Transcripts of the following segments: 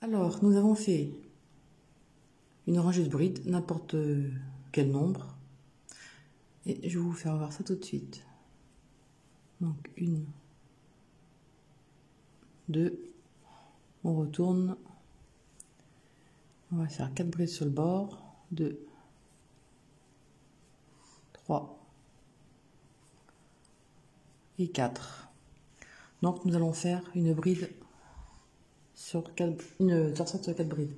Alors, nous avons fait une rangée de brides, n'importe quel nombre. Et je vais vous faire voir ça tout de suite. Donc, 1, 2, on retourne. On va faire 4 brides sur le bord. 2, 3 et 4. Donc, nous allons faire une bride sur une torsade sur 4 brides.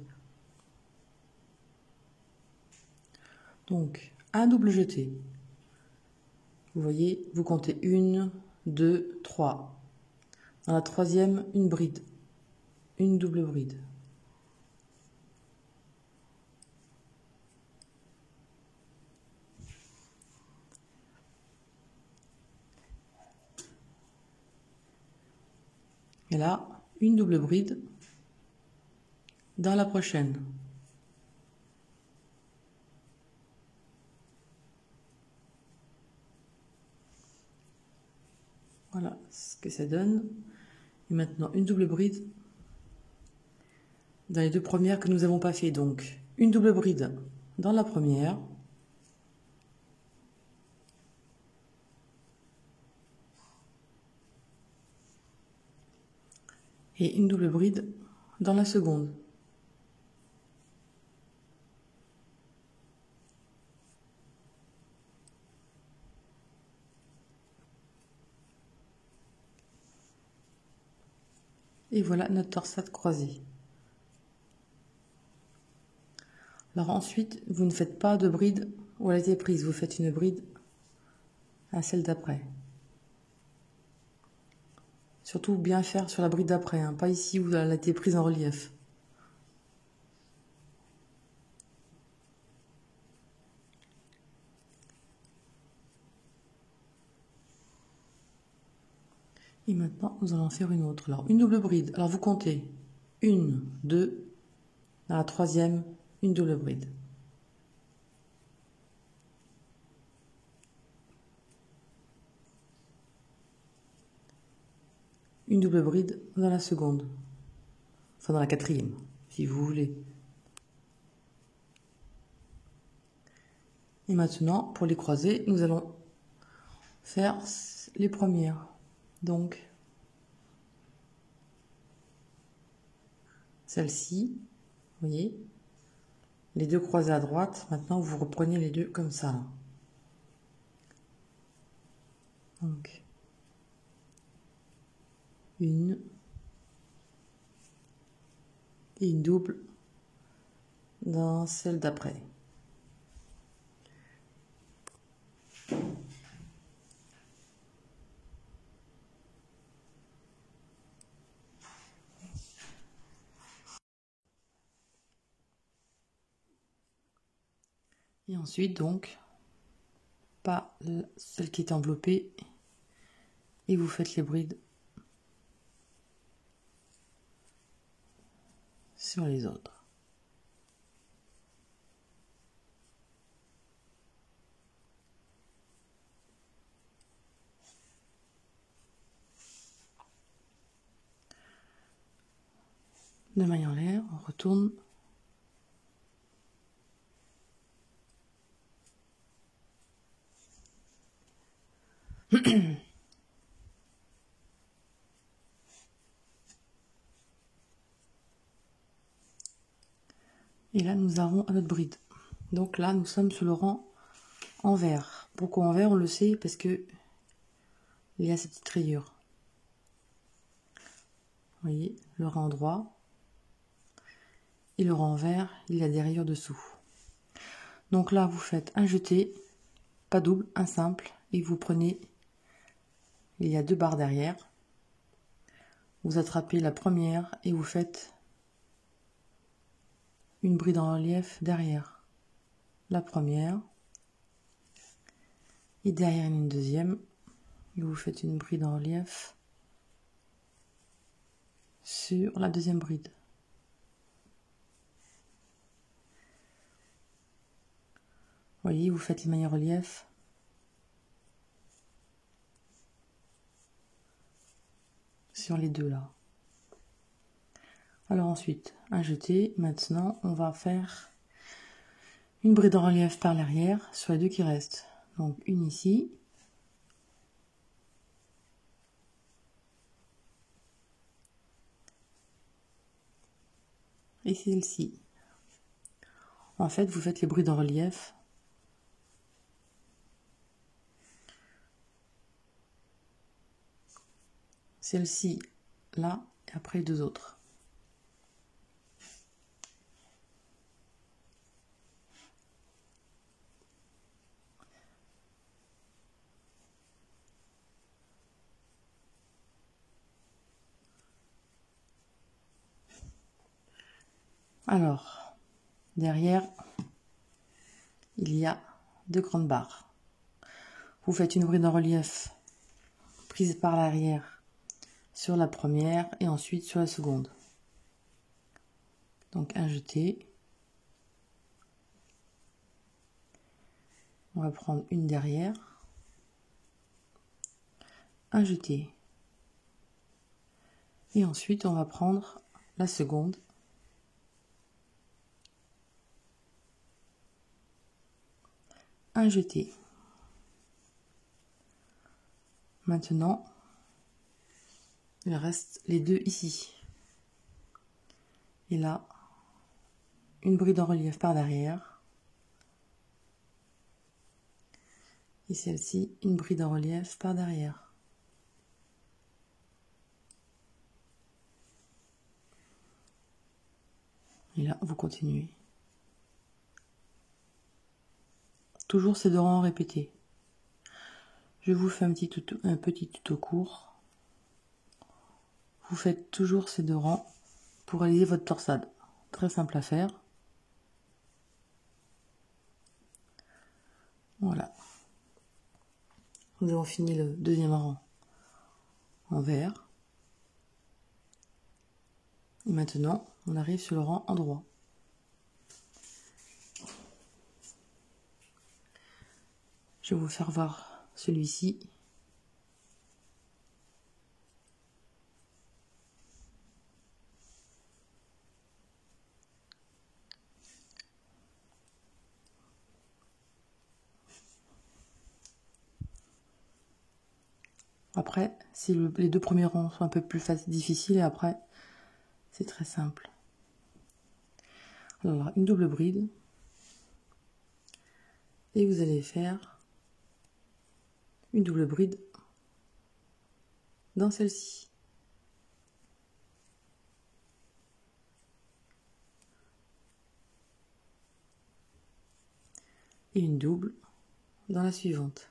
Donc, un double jeté. Vous voyez, vous comptez 1, 2, 3. Dans la troisième, une bride, une double bride. Et là, une double bride dans la prochaine. Voilà ce que ça donne. Et maintenant, une double bride dans les deux premières que nous n'avons pas fait. Donc, une double bride dans la première. Et une double bride dans la seconde. Et voilà notre torsade croisée. Alors ensuite, vous ne faites pas de bride où elle a été prise. Vous faites une bride à celle d'après. Surtout bien faire sur la bride d'après, hein, pas ici où elle a été prise en relief. Et maintenant, nous allons faire une autre. Alors, une double bride. Alors, vous comptez 1, 2, dans la troisième, une double bride. Une double bride dans la seconde. Enfin, dans la quatrième, si vous voulez. Et maintenant, pour les croiser, nous allons faire les premières. Donc, celle-ci, vous voyez, les deux croisées à droite. Maintenant, vous reprenez les deux comme ça. Là. Donc, une et une double dans celle d'après. Et ensuite, donc, pas celle qui est enveloppée, et vous faites les brides sur les autres. De maille en l'air, on retourne. Et là, nous avons notre bride. Donc là, nous sommes sur le rang envers. Pourquoi envers? On le sait parce que il y a cette petite rayure. Vous voyez, le rang droit. Et le rang envers, il y a des rayures dessous. Donc là, vous faites un jeté, pas double, un simple. Et vous prenez, il y a deux barres derrière. Vous attrapez la première et vous faites une bride en relief derrière la première. Et derrière une deuxième. Et vous faites une bride en relief sur la deuxième bride. Vous voyez, vous faites les mailles en relief sur les deux là. Alors ensuite, un jeté. Maintenant, on va faire une bride en relief par l'arrière sur les deux qui restent. Donc une ici. Et celle-ci. En fait, vous faites les brides en relief. Celle-ci, là, et après les deux autres. Alors, derrière, il y a deux grandes barres. Vous faites une bride en relief prise par l'arrière sur la première et ensuite sur la seconde. Donc un jeté. On va prendre une derrière. Un jeté. Et ensuite on va prendre la seconde. Un jeté. Maintenant, il reste les deux ici. Et là, une bride en relief par derrière. Et celle-ci, une bride en relief par derrière. Et là, vous continuez. Toujours ces deux rangs répétés. Je vous fais un petit tuto court. Vous faites toujours ces deux rangs pour réaliser votre torsade. Très simple à faire. Voilà. Nous avons fini le deuxième rang en vert. Et maintenant, on arrive sur le rang en droit. Je vais vous faire voir celui-ci. Après, si les deux premiers rangs sont un peu plus difficiles, et après, c'est très simple. Alors, une double bride. Et vous allez faire une double bride dans celle-ci. Et une double dans la suivante.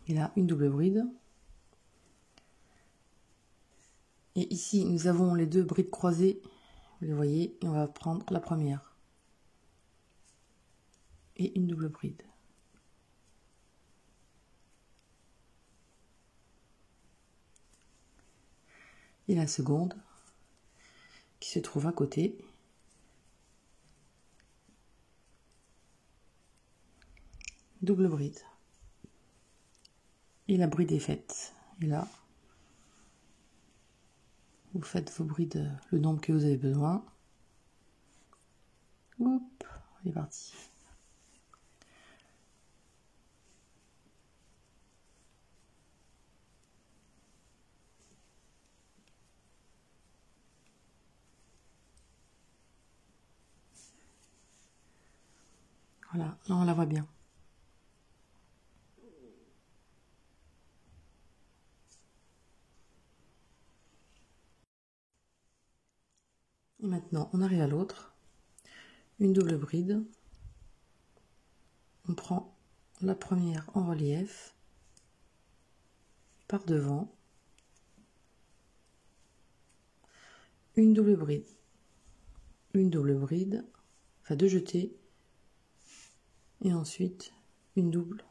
Et là, une double bride. Et ici, nous avons les deux brides croisées. Vous les voyez. Et on va prendre la première. Et une double bride. Et la seconde qui se trouve à côté. Double bride. Et la bride est faite. Et là, vous faites vos brides le nombre que vous avez besoin. Hop, on est parti. Voilà, là on la voit bien. Et maintenant, on arrive à l'autre. Une double bride. On prend la première en relief par devant. Une double bride. Une double bride. Enfin, deux jetés. Et ensuite, une double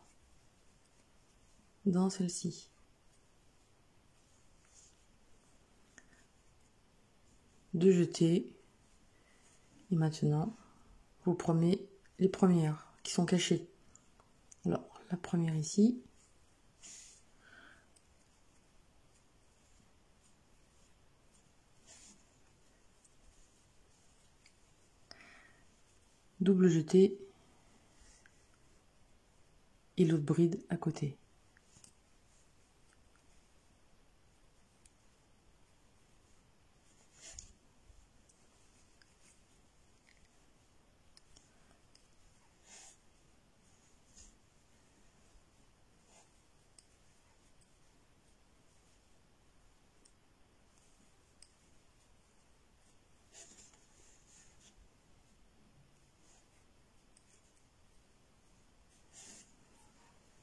dans celle-ci. Deux jetés. Et maintenant, vous prenez les premières qui sont cachées. Alors, la première ici. Double jeté et l'autre bride à côté.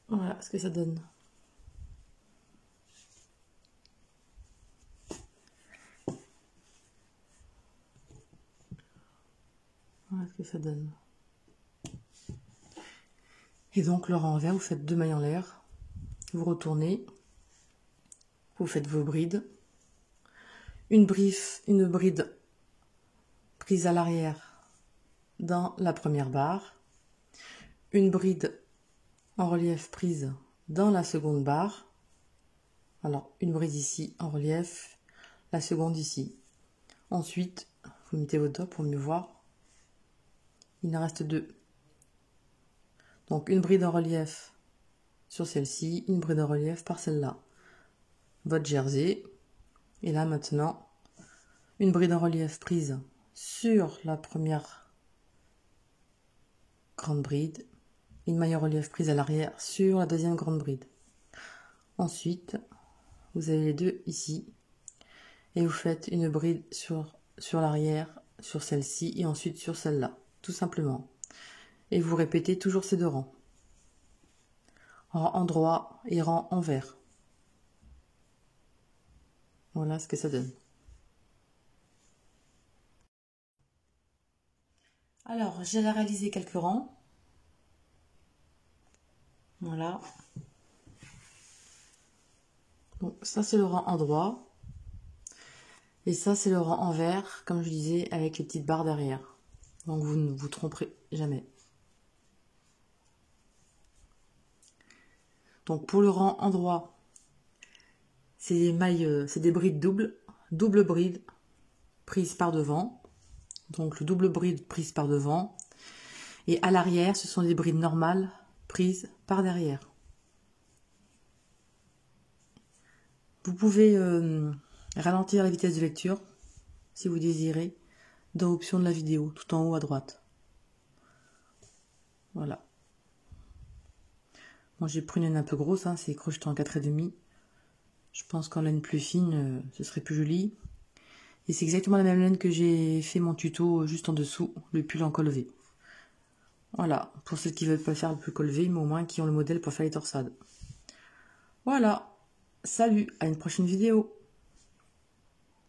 Voilà ce que ça donne. Voilà ce que ça donne. Et donc le renvers, vous faites 2 mailles en l'air, vous retournez, vous faites vos brides, une bride prise à l'arrière dans la première barre, une bride en relief prise dans la seconde barre, alors une bride ici en relief, la seconde ici. Ensuite, vous mettez votre doigt pour mieux voir, il en reste 2. Donc une bride en relief sur celle-ci, une bride en relief par celle-là. Votre jersey. Et là maintenant, une bride en relief prise sur la première grande bride. Une maille en relief prise à l'arrière sur la deuxième grande bride. Ensuite, vous avez les deux ici. Et vous faites une bride sur l'arrière, sur celle-ci et ensuite sur celle-là. Tout simplement. Et vous répétez toujours ces 2 rangs. Rang droit et rang envers. Voilà ce que ça donne. Alors, j'ai réalisé quelques rangs. Voilà. Donc ça c'est le rang endroit. Et ça c'est le rang envers, comme je disais, avec les petites barres derrière. Donc vous ne vous tromperez jamais. Donc pour le rang endroit, c'est des mailles, c'est des brides double bride prise par devant. Donc le double bride prise par devant. Et à l'arrière, ce sont des brides normales prises par derrière. Vous pouvez ralentir la vitesse de lecture, si vous désirez, dans l'option de la vidéo, tout en haut à droite. Voilà. Moi j'ai pris une laine un peu grosse, hein, c'est crocheté en 4,5. Je pense qu'en laine plus fine, ce serait plus joli. Et c'est exactement la même laine que j'ai fait mon tuto juste en dessous, le pull en col V. Voilà, pour ceux qui ne veulent pas faire le pull col V, mais au moins qui ont le modèle pour faire les torsades. Voilà, salut, à une prochaine vidéo.